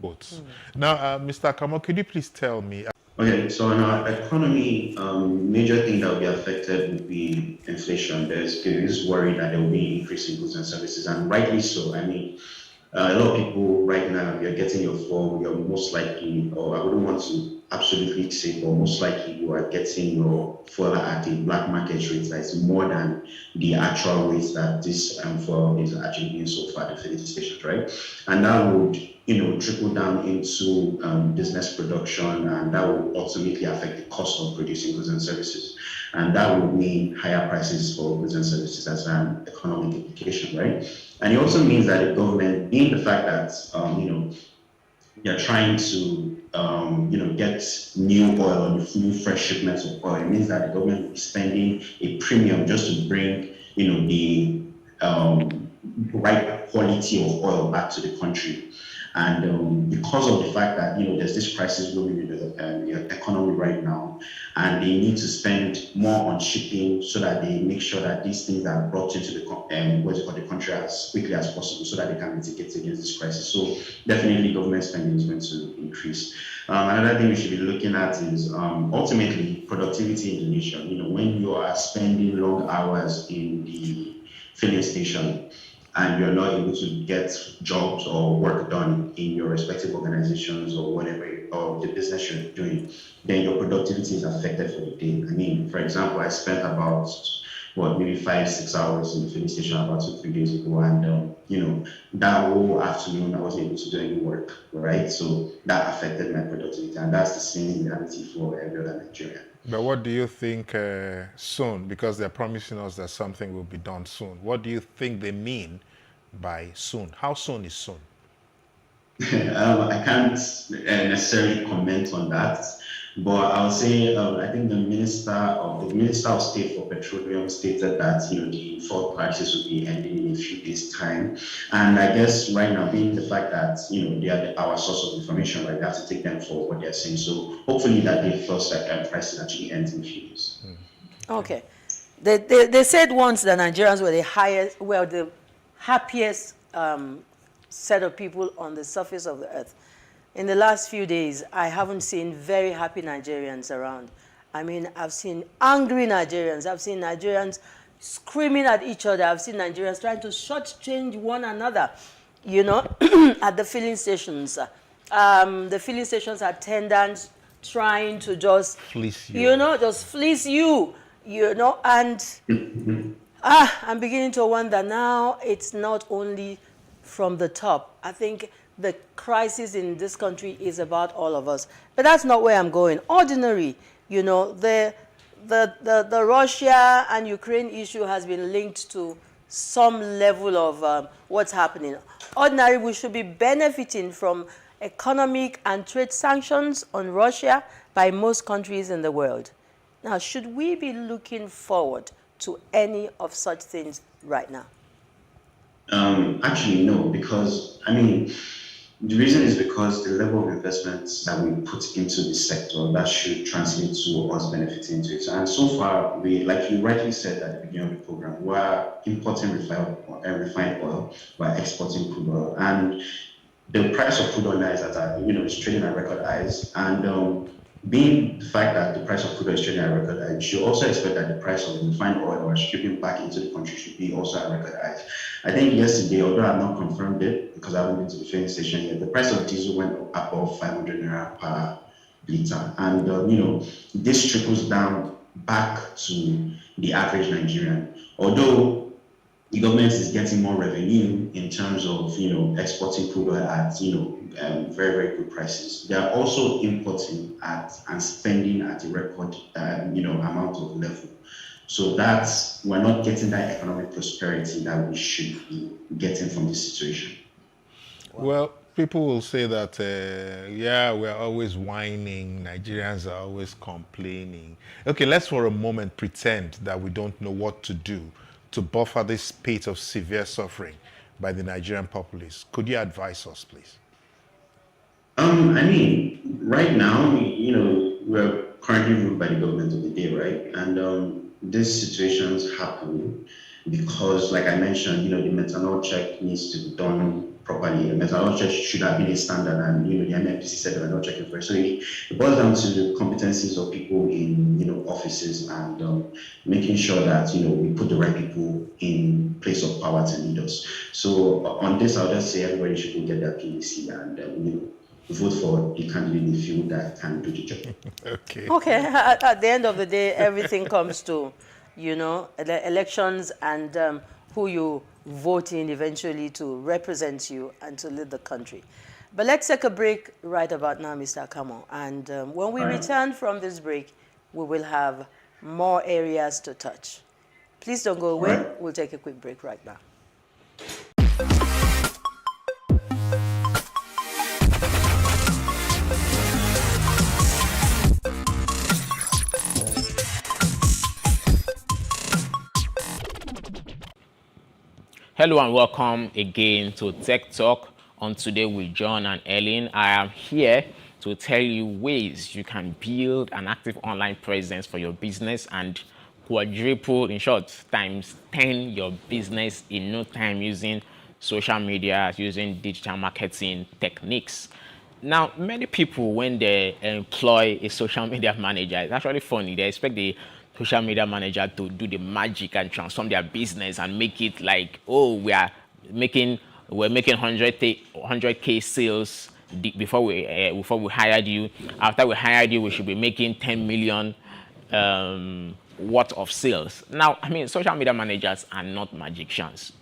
Boats. Now, Mr. Kamo, could you please tell me? Okay, so in our economy, major thing that will be affected would be inflation. There is worry that there will be increase in goods and services, and rightly so. I mean, a lot of people right now, you're getting your phone, you're most likely, or I wouldn't want to absolutely say, but most likely you are getting your fuel at a black market rate that is more than the actual rates that this fuel is actually being sold for at the filling stations, right? And that would, trickle down into business production, and that will ultimately affect the cost of producing goods and services. And that would mean higher prices for goods and services as an economic implication, right? And it also means that the government, being the fact that they're trying to get new oil, new fresh shipments of oil, it means that the government will be spending a premium just to bring the right quality of oil back to the country. And because of the fact that there's this crisis going in the economy right now, and they need to spend more on shipping so that they make sure that these things are brought into the country as quickly as possible, so that they can mitigate against this crisis. So definitely, government spending is going to increase. Another thing we should be looking at is ultimately productivity in the nation. When you are spending long hours in the filling station, and you're not able to get jobs or work done in your respective organizations or whatever, or the business you're doing, then your productivity is affected for the day. I mean, for example, I spent about, maybe 5-6 hours in the filling station about 2-3 days ago, and that whole afternoon I wasn't able to do any work, right? So that affected my productivity, and that's the same reality for every other Nigerian. But what do you think soon? Because they're promising us that something will be done soon. What do you think they mean by soon? How soon is soon? I can't necessarily comment on that, but I'll say I think the Minister of State for Petroleum stated that the fuel prices will be ending in a few days' time, and I guess right now, being the fact that they are our source of information, right, we have to take them for what they're saying. So hopefully that the fuel prices actually ends in a few days. Okay, they said once that Nigerians were the happiest set of people on the surface of the earth. In the last few days, I haven't seen very happy Nigerians around. I mean, I've seen angry Nigerians. I've seen Nigerians screaming at each other. I've seen Nigerians trying to shortchange one another, at the filling stations. The filling stations attendants trying to just fleece you. Just fleece you, and I'm beginning to wonder now it's not only from the top. I think the crisis in this country is about all of us. But that's not where I'm going. Ordinary, the Russia and Ukraine issue has been linked to some level of what's happening. Ordinary, we should be benefiting from economic and trade sanctions on Russia by most countries in the world. Now, should we be looking forward to any of such things right now? Actually, no, because the reason is because the level of investments that we put into the sector, that should translate to us benefiting to it. And so far, like you rightly said at the beginning of the program, we're importing refined oil, we're exporting crude oil, and the price of crude oil now is is trading at record highs. And being the fact that the price of crude oil is trading at record highs, you should also expect that the price of refined oil or shipping back into the country should be also at record highs. I think yesterday, although I've not confirmed it because I haven't been to the filling station yet, the price of diesel went up above 500 naira per liter. And this trickles down back to the average Nigerian. Although the government is getting more revenue in terms of exporting crude oil at very, very good prices, they are also importing and spending at a record amount of level. So that's, we're not getting that economic prosperity that we should be getting from this situation. Well, people will say that, we're always whining, Nigerians are always complaining. Okay, let's for a moment pretend that we don't know what to do to buffer this spate of severe suffering by the Nigerian populace. Could you advise us, please? Right now, we're currently ruled by the government of the day, right? And these situations happen because, like I mentioned, the methanol check needs to be done properly. A methodology check should have been a standard, and the MMPC said they were not checking for it. So it boils down to the competencies of people in offices, and making sure that we put the right people in place of power to lead us. So on this, I'll just say everybody should go get their PVC and vote for the candidate they feel that can do the job. Okay. Okay, at the end of the day, everything comes to, the elections and who you vote in eventually to represent you and to lead the country. But let's take a break right about now, Mr. Kamo. And when we return from this break, we will have more areas to touch. Please don't go away. Right. We'll take a quick break right now. Hello and welcome again to Tech Talk. On today with John and Ellen, I am here to tell you ways you can build an active online presence for your business and quadruple, in short, times 10 your business in no time using social media, using digital marketing techniques. Now, many people, when they employ a social media manager, it's actually funny. They expect the social media manager to do the magic and transform their business and make it like, oh, we're making 100K sales before we hired you. After we hired you, we should be making 10 million worth of sales. Now, I mean, social media managers are not magicians,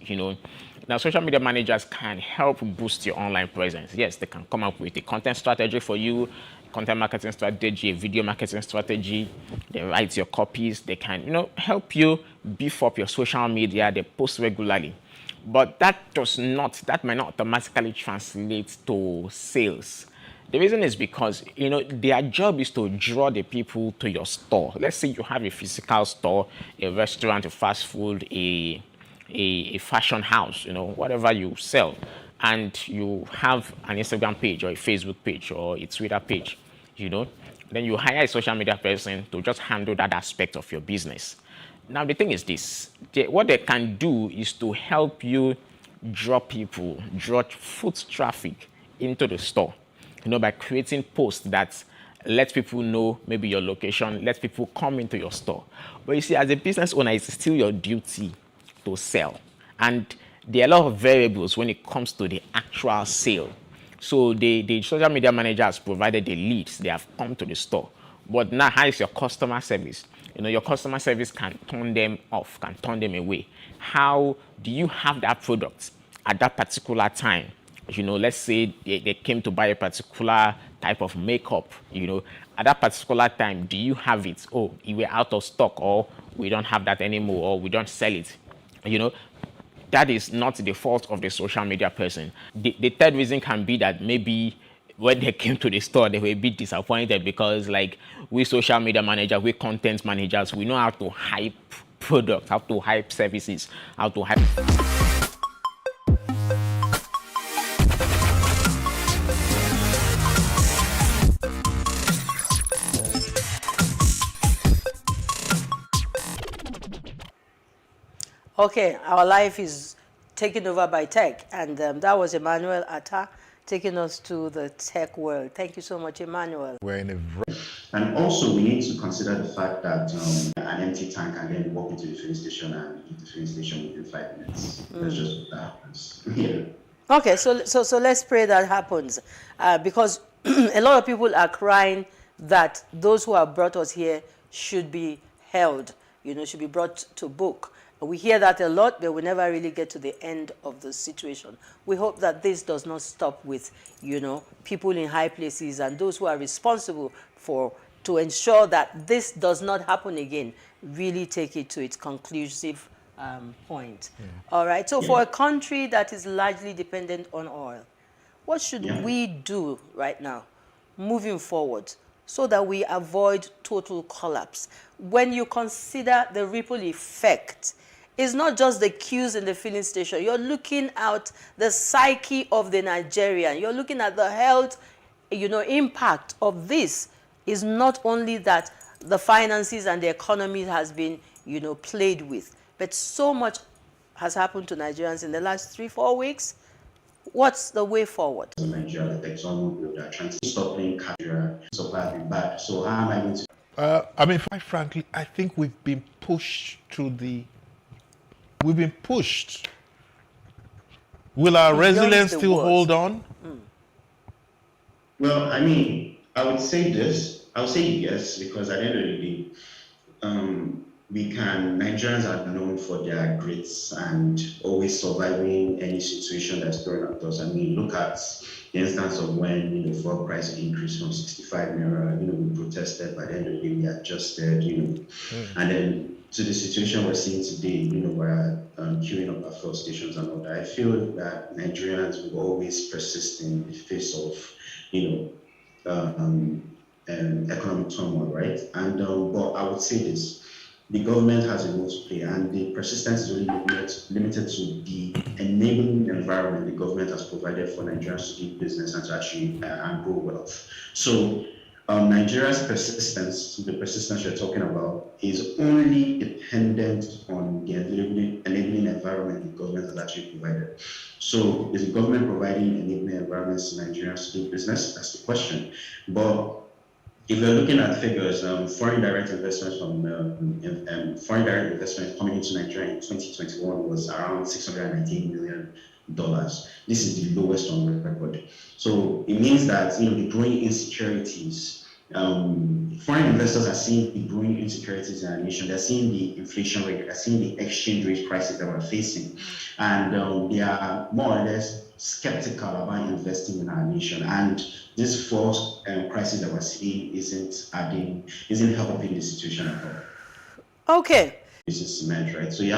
Now, social media managers can help boost your online presence. Yes, they can come up with a content strategy for you, content marketing strategy, a video marketing strategy. They write your copies. They can, help you beef up your social media. They post regularly. But that might not automatically translate to sales. The reason is because, their job is to draw the people to your store. Let's say you have a physical store, a restaurant, a fast food, a fashion house, whatever you sell, and you have an Instagram page or a Facebook page or a Twitter page, then you hire a social media person to just handle that aspect of your business. Now, the thing is this, what they can do is to help you draw foot traffic into the store, by creating posts that let people know maybe your location, let people come into your store. But you see, as a business owner, it's still your duty to sell. And there are a lot of variables when it comes to the actual sale. So the social media manager has provided the leads, they have come to the store. But now, how is your customer service? Your customer service can turn them off, can turn them away. How do you have that product at that particular time? Let's say they came to buy a particular type of makeup, at that particular time, do you have it? Oh, we're out of stock, or we don't have that anymore, or we don't sell it. That is not the fault of the social media person. The third reason can be that maybe when they came to the store, they were a bit disappointed because, like, we social media managers, we content managers, we know how to hype products, how to hype services, how to hype. Okay, our life is taken over by tech, and that was Emmanuel Atta taking us to the tech world. Thank you so much, Emmanuel. We're in a And also, we need to consider the fact that an empty tank can then walk into the filling station and leave the filling station within 5 minutes. That's just what happens. Yeah. Okay, so let's pray that happens, because a lot of people are crying that those who have brought us here should be held, should be brought to book. We hear that a lot, but we never really get to the end of the situation. We hope that this does not stop with, people in high places and those who are responsible to ensure that this does not happen again, really take it to its conclusive point. Yeah. All right, so for a country that is largely dependent on oil, what should we do right now, moving forward, so that we avoid total collapse? When you consider the ripple effect, it's not just the queues in the filling station. You're looking at the psyche of the Nigerian. You're looking at the health, impact of this. Is not only that the finances and the economy has been, played with, but so much has happened to Nigerians in the last 3-4 weeks. What's the way forward? In Nigeria, like ExxonMobil, that are trying to stop playing Nigeria, supply has been bad. So how am I going to? I mean, quite frankly, I think we've been pushed to the. We've been pushed. Will our Beyond resilience the still words. hold on? Well, I mean, I would say this. I would say yes, because at the end of the day, Nigerians are known for their grits and always surviving any situation that's thrown at us. I mean, look at the instance of when, fuel price increased from 65 naira, we protested, by the end of the day, we adjusted, and then to the situation we're seeing today, we're queuing up at fuel stations and all that. I feel that Nigerians will always persist in the face of, economic turmoil, right? And but I would say this: the government has a role to play, and the persistence is only limited to the enabling environment the government has provided for Nigerians to do business and to actually and grow wealth. So Nigeria's persistence, the persistence you're talking about, is only dependent on the enabling environment the government has actually provided. So is the government providing enabling environments to Nigerians to do business? That's the question. But if you're looking at figures, foreign direct investments foreign direct investment coming into Nigeria in 2021 was around $619 million. This is the lowest on record. So it means that the growing insecurities, foreign investors are seeing the growing insecurities in our nation. They're seeing the inflation rate, they're seeing the exchange rate crisis that we're facing, and they are more or less skeptical about investing in our nation. And this false crisis that we're seeing isn't helping the situation at all. Okay. This is cement, right? So yeah.